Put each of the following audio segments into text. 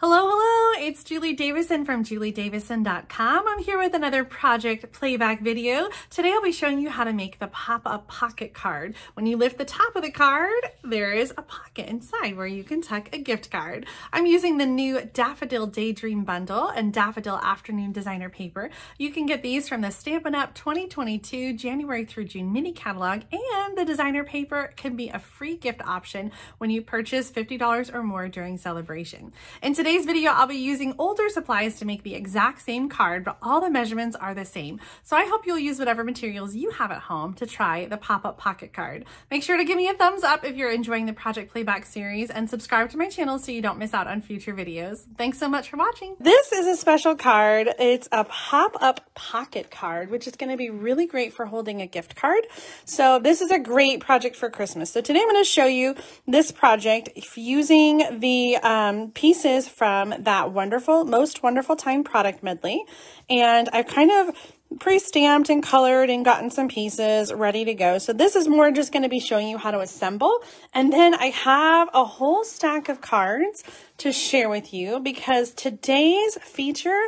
Hello, hello, it's Julie Davison from juliedavison.com. I'm here with another project playback video. Today I'll be showing you how to make the pop-up pocket card. When you lift the top of the card, there is a pocket inside where you can tuck a gift card. I'm using the new Daffodil Daydream Bundle and Daffodil Afternoon Designer Paper. You can get these from the Stampin' Up! 2022 January through June mini catalog, and the designer paper can be a free gift option when you purchase $50 or more during celebration. In today's video, I'll be using older supplies to make the exact same card, but all the measurements are the same. So I hope you'll use whatever materials you have at home to try the pop-up pocket card. Make sure to give me a thumbs up if you're enjoying the Project Playback series, and subscribe to my channel so you don't miss out on future videos. Thanks so much for watching. This is a special card. It's a pop-up pocket card, which is going to be really great for holding a gift card. So this is a great project for Christmas. So today I'm going to show you this project using the pieces from that Most Wonderful Time product medley. And I've kind of pre-stamped and colored and gotten some pieces ready to go. So this is more just going to be showing you how to assemble. And then I have a whole stack of cards to share with you, because today's feature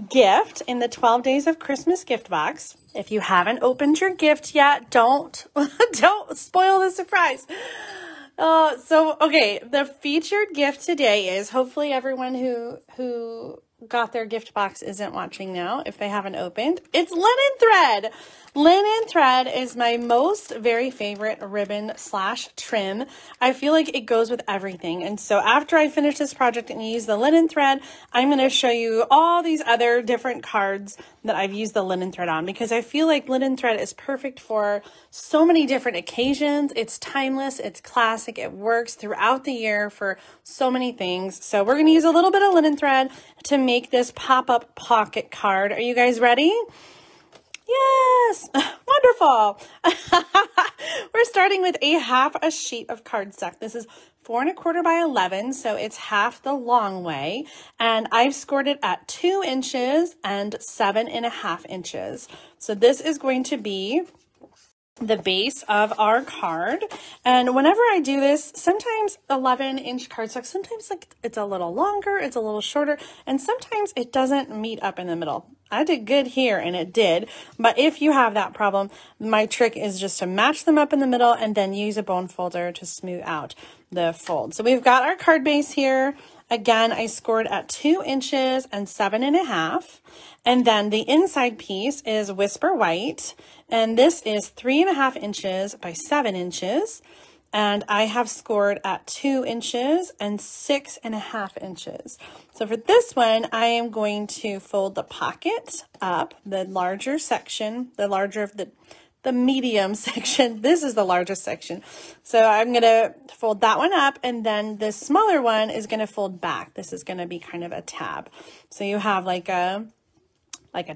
gift in the 12 Days of Christmas gift box, if you haven't opened your gift yet, don't spoil the surprise. Okay, the featured gift today is, hopefully everyone who got their gift box isn't watching now if they haven't opened. It's linen thread. Linen thread is my very favorite ribbon / trim. I feel like it goes with everything. And so after I finish this project and use the linen thread, I'm going to show you all these other different cards that I've used the linen thread on, because I feel like linen thread is perfect for so many different occasions. It's timeless, it's classic, it works throughout the year for so many things. So we're going to use a little bit of linen thread to make this pop-up pocket card. Are you guys ready? Yes, wonderful. We're starting with half a sheet of cardstock. This is 4 1/4 by 11, so it's half the long way. And I've scored it at 2 inches and 7 1/2 inches. So this is going to be the base of our card. And whenever I do this, sometimes 11-inch cardstock, sometimes like it's a little longer, it's a little shorter, and sometimes it doesn't meet up in the middle. I did good here, and it did. But if you have that problem, my trick is just to match them up in the middle and then use a bone folder to smooth out the fold. So we've got our card base here. Again, I scored at 2 inches and 7 1/2. And then the inside piece is Whisper White. And this is 3 1/2 inches by 7 inches. And I have scored at 2 inches and 6 1/2 inches. So for this one, I am going to fold the pocket up, the larger section, the medium section. This is the largest section. So I'm going to fold that one up, and then the smaller one is going to fold back. This is going to be kind of a tab. So you have like a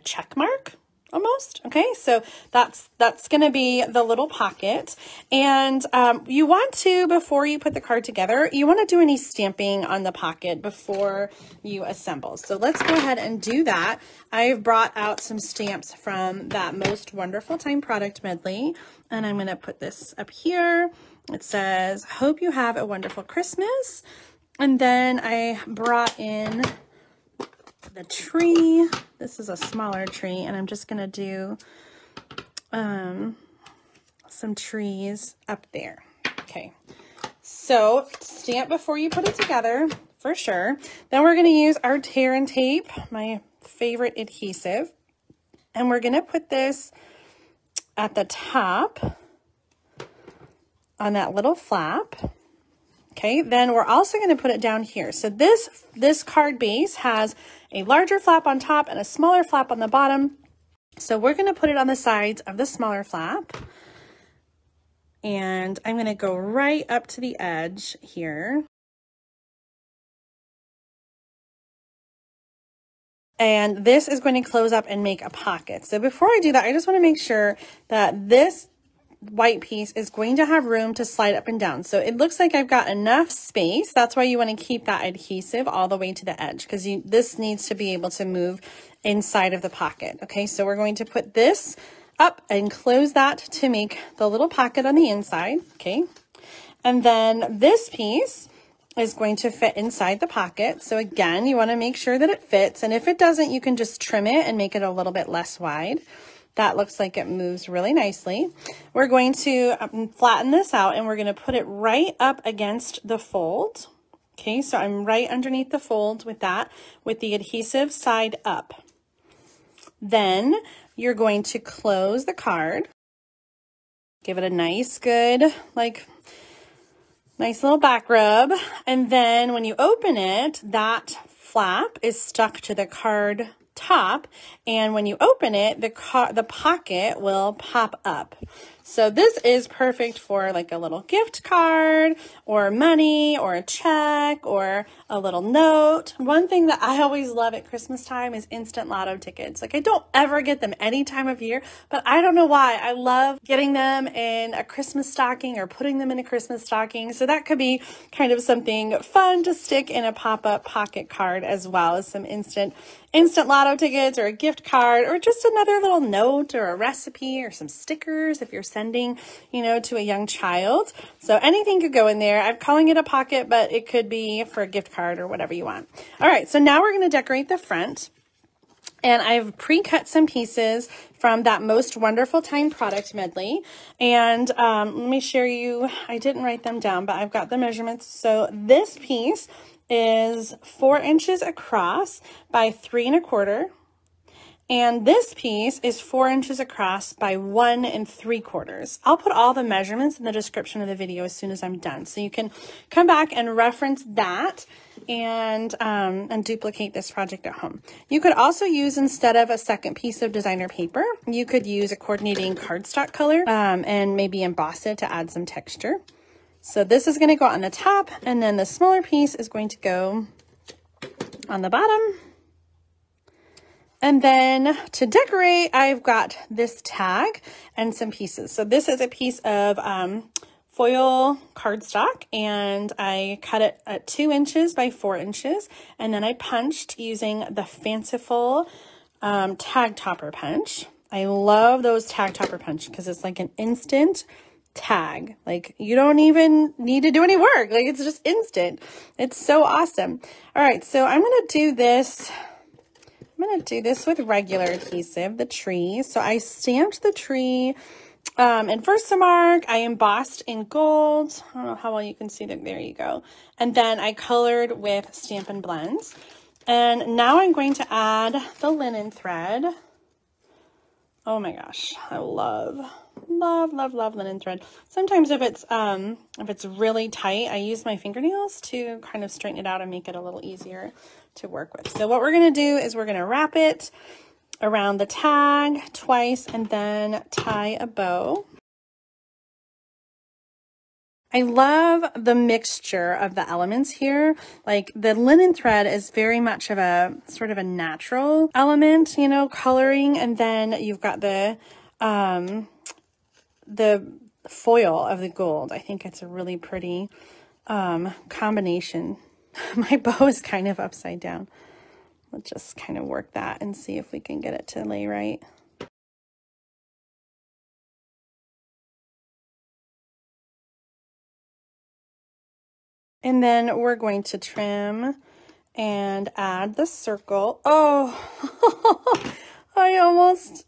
check mark almost. Okay, so that's going to be the little pocket. And you want to, before you put the card together, you want to do any stamping on the pocket before you assemble. So let's go ahead and do that. I've brought out some stamps from that Most Wonderful Time product medley, and I'm going to put this up here. It says, "Hope you have a wonderful Christmas." And then I brought in the tree. This is a smaller tree, and I'm just going to do some trees up there. Okay, so stamp before you put it together for sure. Then we're going to use our tear and tape, my favorite adhesive, and we're going to put this at the top on that little flap. Okay, then we're also going to put it down here. So this card base has a larger flap on top and a smaller flap on the bottom. So we're going to put it on the sides of the smaller flap. And I'm going to go right up to the edge here. And this is going to close up and make a pocket. So before I do that, I just want to make sure that this white piece is going to have room to slide up and down. So it looks like I've got enough space. That's why you want to keep that adhesive all the way to the edge, because this needs to be able to move inside of the pocket. Okay, so we're going to put this up and close that to make the little pocket on the inside. Okay, and then this piece is going to fit inside the pocket. So again, you want to make sure that it fits. And if it doesn't, you can just trim it and make it a little bit less wide. That looks like it moves really nicely. We're going to flatten this out and we're going to put it right up against the fold. Okay, so I'm right underneath the fold with that, with the adhesive side up. Then you're going to close the card. Give it a nice, good, nice little back rub. And then when you open it, that flap is stuck to the card top. And when you open it, the pocket will pop up. So this is perfect for like a little gift card or money or a check or a little note. One thing that I always love at Christmas time is instant lotto tickets. Like I don't ever get them any time of year, but I don't know why. I love getting them in a Christmas stocking or putting them in a Christmas stocking. So that could be kind of something fun to stick in a pop-up pocket card, as well as some instant lotto tickets or a gift card or just another little note or a recipe or some stickers if you're sending, to a young child. So anything could go in there. I'm calling it a pocket, but it could be for a gift card or whatever you want. All right, so now we're going to decorate the front. And I've pre-cut some pieces from that Most Wonderful Time product medley. And let me share you, I didn't write them down, but I've got the measurements. So this piece is 4 inches across by 3 1/4. And this piece is 4 inches across by 1 3/4. I'll put all the measurements in the description of the video as soon as I'm done. So you can come back and reference that and duplicate this project at home. You could also use, instead of a second piece of designer paper, you could use a coordinating cardstock color and maybe emboss it to add some texture. So this is going to go on the top, and then the smaller piece is going to go on the bottom. And then to decorate, I've got this tag and some pieces. So this is a piece of foil cardstock, and I cut it at 2 inches by 4 inches. And then I punched using the fanciful tag topper punch. I love those tag topper punch because it's like an instant tag. Like you don't even need to do any work. Like it's just instant. It's so awesome. All right, so I'm going to do this. I'm going to do this with regular adhesive, the tree. So I stamped the tree in Versamark. I embossed in gold. I don't know how well you can see that. There you go. And then I colored with Stampin' Blends. And now I'm going to add the linen thread. Oh my gosh, I love linen thread. Sometimes if it's really tight, I use my fingernails to kind of straighten it out and make it a little easier to work with. So what we're going to do is we're going to wrap it around the tag twice and then tie a bow. I love the mixture of the elements here. Like the linen thread is very much of a sort of a natural element, coloring. And then you've got the foil of the gold. I think it's a really pretty combination. My bow is kind of upside down. Let's just kind of work that and see if we can get it to lay right. And then we're going to trim and add the circle. Oh, I almost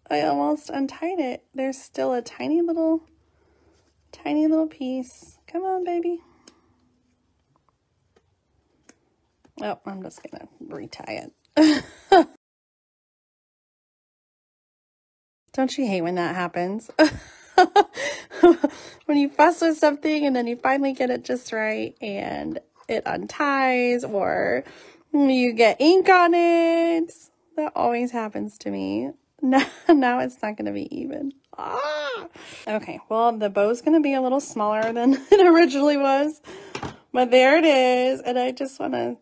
untied it. There's still a tiny little piece. Come on, baby. Oh, I'm just gonna retie it. Don't you hate when that happens? When you fuss with something and then you finally get it just right and it unties, or you get ink on it. That always happens to me. Now it's not going to be even. Okay, well, the bow's going to be a little smaller than it originally was, but there it is. And I just want to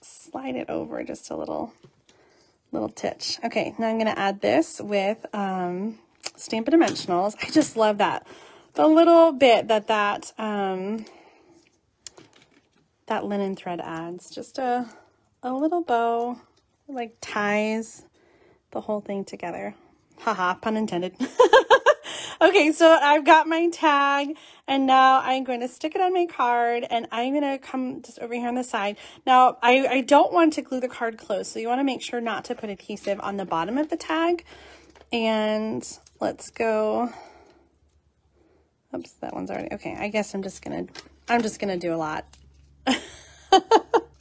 slide it over just a little titch. Okay, now I'm going to add this with Stampin' Dimensionals. I just love that. The little bit that linen thread adds. Just a little bow, like ties the whole thing together. Haha, pun intended. Okay, so I've got my tag, and now I'm going to stick it on my card, and I'm going to come just over here on the side. Now, I don't want to glue the card closed, so you want to make sure not to put adhesive on the bottom of the tag. And let's go. Oops, that one's already, okay, I guess I'm just gonna do a lot.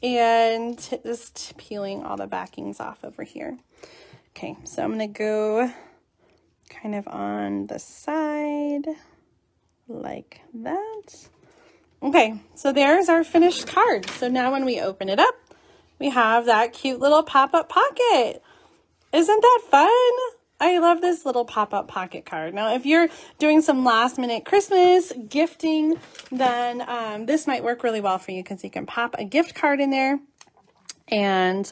And just peeling all the backings off over here. Okay, so I'm gonna go kind of on the side like that. Okay, so there's our finished card. So now when we open it up, we have that cute little pop-up pocket. Isn't that fun? I love this little pop-up pocket card. Now, if you're doing some last-minute Christmas gifting, then this might work really well for you because you can pop a gift card in there and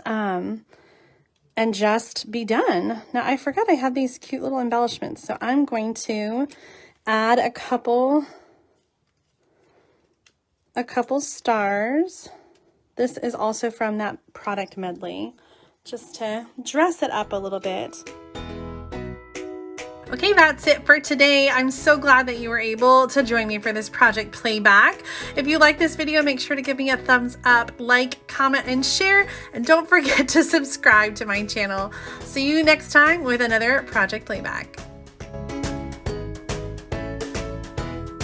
just be done. Now, I forgot I had these cute little embellishments, so I'm going to add a couple stars. This is also from that product medley, just to dress it up a little bit. Okay, that's it for today. I'm so glad that you were able to join me for this project Playback. If you like this video, make sure to give me a thumbs up, like, comment, and share. And don't forget to subscribe to my channel. See you next time with another Project Playback.